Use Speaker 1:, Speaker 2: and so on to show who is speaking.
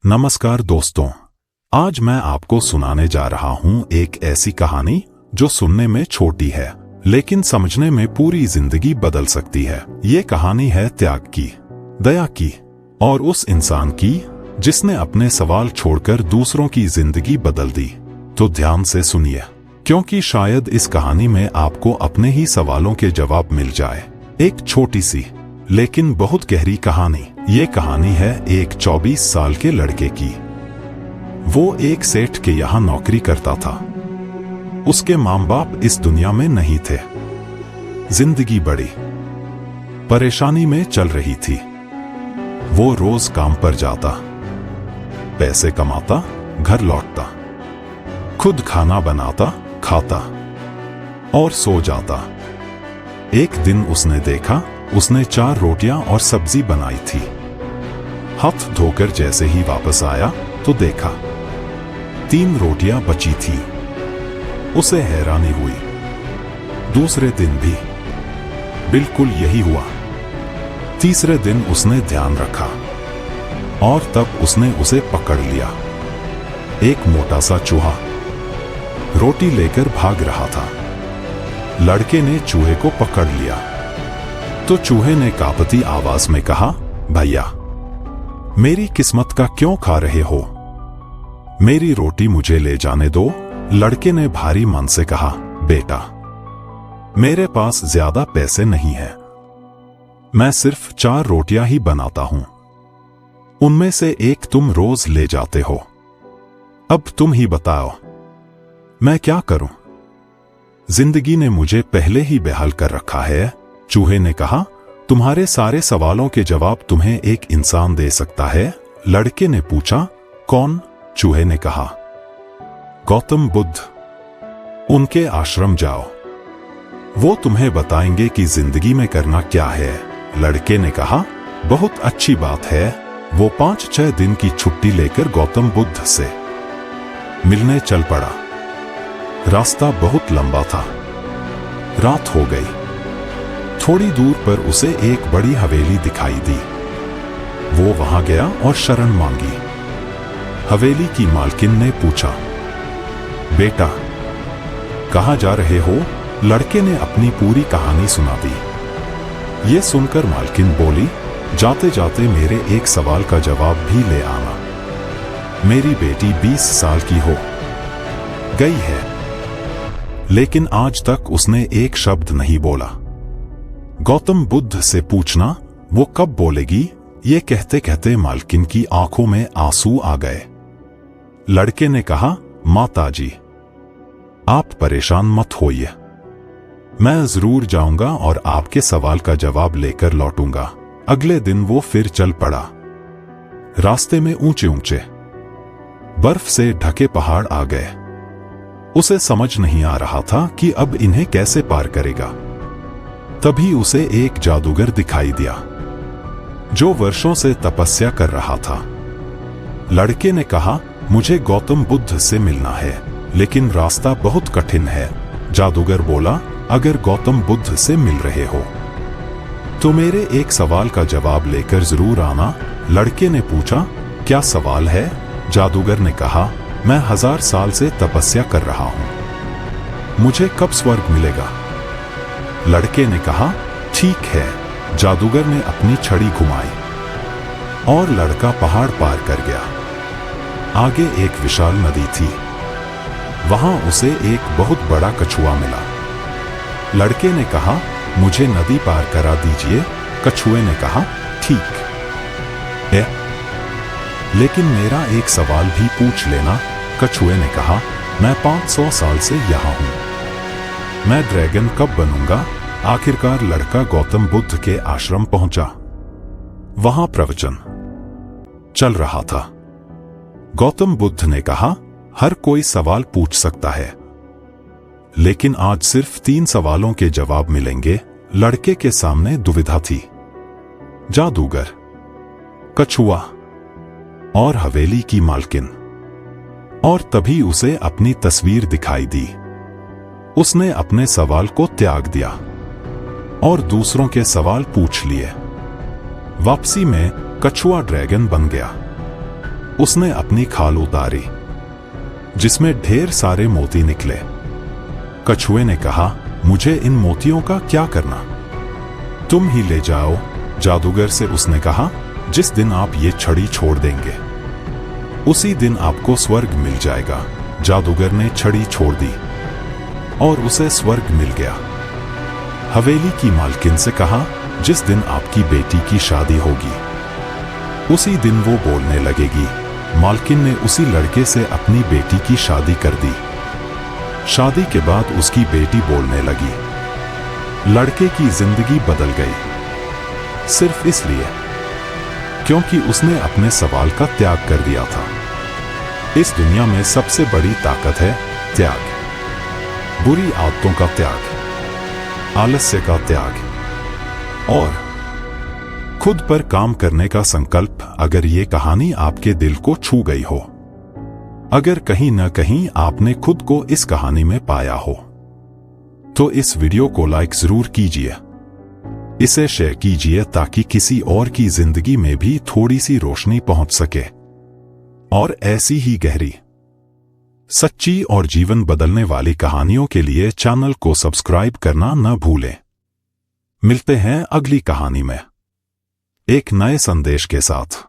Speaker 1: नमस्कार दोस्तों, आज मैं आपको सुनाने जा रहा हूं एक ऐसी कहानी जो सुनने में छोटी है लेकिन समझने में पूरी जिंदगी बदल सकती है। ये कहानी है त्याग की, दया की और उस इंसान की जिसने अपने सवाल छोड़कर दूसरों की जिंदगी बदल दी। तो ध्यान से सुनिए, क्योंकि शायद इस कहानी में आपको अपने ही सवालों के जवाब मिल जाए। एक छोटी सी लेकिन बहुत गहरी कहानी। ये कहानी है एक 24 साल के लड़के की। वो एक सेठ के यहाँ नौकरी करता था। उसके माँ बाप इस दुनिया में नहीं थे। जिंदगी बड़ी परेशानी में चल रही थी। वो रोज काम पर जाता, पैसे कमाता, घर लौटता, खुद खाना बनाता, खाता और सो जाता। एक दिन उसने देखा, उसने 4 रोटियां और सब्जी बनाई थी। हाथ धोकर जैसे ही वापस आया तो देखा 3 रोटियां बची थी। उसे हैरानी हुई। दूसरे दिन भी बिल्कुल यही हुआ। तीसरे दिन उसने ध्यान रखा और तब उसने उसे पकड़ लिया। एक मोटा सा चूहा रोटी लेकर भाग रहा था। लड़के ने चूहे को पकड़ लिया तो चूहे ने कांपती आवाज में कहा, भैया, मेरी किस्मत का क्यों खा रहे हो? मेरी रोटी मुझे ले जाने दो। लड़के ने भारी मन से कहा, बेटा, मेरे पास ज्यादा पैसे नहीं है। मैं सिर्फ 4 रोटियां ही बनाता हूं। उनमें से एक तुम रोज ले जाते हो। अब तुम ही बताओ, मैं क्या करूं? जिंदगी ने मुझे पहले ही बेहाल कर रखा है। चूहे ने कहा, तुम्हारे सारे सवालों के जवाब तुम्हें एक इंसान दे सकता है। लड़के ने पूछा, कौन? चूहे ने कहा, गौतम बुद्ध। उनके आश्रम जाओ, वो तुम्हें बताएंगे कि जिंदगी में करना क्या है। लड़के ने कहा, बहुत अच्छी बात है। वो 5-6 दिन की छुट्टी लेकर गौतम बुद्ध से मिलने चल पड़ा। रास्ता बहुत लंबा था। रात हो गई। थोड़ी दूर पर उसे एक बड़ी हवेली दिखाई दी। वो वहां गया और शरण मांगी। हवेली की मालकिन ने पूछा, बेटा, कहां जा रहे हो? लड़के ने अपनी पूरी कहानी सुना दी। ये सुनकर मालकिन बोली, जाते जाते मेरे एक सवाल का जवाब भी ले आना। मेरी बेटी 20 साल की हो गई है, लेकिन आज तक उसने एक शब्द नहीं बोला। गौतम बुद्ध से पूछना वो कब बोलेगी? ये कहते कहते मालकिन की आंखों में आंसू आ गए। लड़के ने कहा, माताजी, आप परेशान मत होइए। मैं जरूर जाऊंगा और आपके सवाल का जवाब लेकर लौटूंगा। अगले दिन वो फिर चल पड़ा। रास्ते में ऊंचे ऊंचे बर्फ से ढके पहाड़ आ गए। उसे समझ नहीं आ रहा था कि अब इन्हें कैसे पार करेगा। तभी उसे एक जादूगर दिखाई दिया जो वर्षों से तपस्या कर रहा था। लड़के ने कहा, मुझे गौतम बुद्ध से मिलना है, लेकिन रास्ता बहुत कठिन है। जादूगर बोला, अगर गौतम बुद्ध से मिल रहे हो तो मेरे एक सवाल का जवाब लेकर जरूर आना। लड़के ने पूछा, क्या सवाल है? जादूगर ने कहा, मैं 1000 साल से तपस्या कर रहा हूं। मुझे कब स्वर्ग मिलेगा? लड़के ने कहा, ठीक है। जादूगर ने अपनी छड़ी घुमाई और लड़का पहाड़ पार कर गया। आगे एक विशाल नदी थी। वहां उसे एक बहुत बड़ा कछुआ मिला। लड़के ने कहा, मुझे नदी पार करा दीजिए। कछुए ने कहा, ठीक है, लेकिन मेरा एक सवाल भी पूछ लेना। कछुए ने कहा, मैं 500 साल से यहां हूं। मैं ड्रैगन कब बनूंगा? आखिरकार लड़का गौतम बुद्ध के आश्रम पहुंचा। वहां प्रवचन चल रहा था। गौतम बुद्ध ने कहा, हर कोई सवाल पूछ सकता है, लेकिन आज सिर्फ 3 सवालों के जवाब मिलेंगे। लड़के के सामने दुविधा थी। जादूगर, कछुआ और हवेली की मालकिन। और तभी उसे अपनी तस्वीर दिखाई दी। उसने अपने सवाल को त्याग दिया और दूसरों के सवाल पूछ लिए। वापसी में कछुआ ड्रैगन बन गया। उसने अपनी खाल उतारी जिसमें ढेर सारे मोती निकले। कछुए ने कहा, मुझे इन मोतियों का क्या करना? तुम ही ले जाओ। जादूगर से उसने कहा, जिस दिन आप ये छड़ी छोड़ देंगे उसी दिन आपको स्वर्ग मिल जाएगा। जादूगर ने छड़ी छोड़ दी और उसे स्वर्ग मिल गया। हवेली की मालकिन से कहा, जिस दिन आपकी बेटी की शादी होगी उसी दिन वो बोलने लगेगी। मालकिन ने उसी लड़के से अपनी बेटी की शादी कर दी। शादी के बाद उसकी बेटी बोलने लगी। लड़के की जिंदगी बदल गई, सिर्फ इसलिए क्योंकि उसने अपने सवाल का त्याग कर दिया था। इस दुनिया में सबसे बड़ी ताकत है त्याग। बुरी आदतों का त्याग, आलस्य का त्याग और खुद पर काम करने का संकल्प। अगर ये कहानी आपके दिल को छू गई हो, अगर कहीं न कहीं आपने खुद को इस कहानी में पाया हो, तो इस वीडियो को लाइक जरूर कीजिए, इसे शेयर कीजिए ताकि किसी और की जिंदगी में भी थोड़ी सी रोशनी पहुंच सके। और ऐसी ही गहरी, सच्ची और जीवन बदलने वाली कहानियों के लिए चैनल को सब्सक्राइब करना न भूलें। मिलते हैं अगली कहानी में एक नए संदेश के साथ।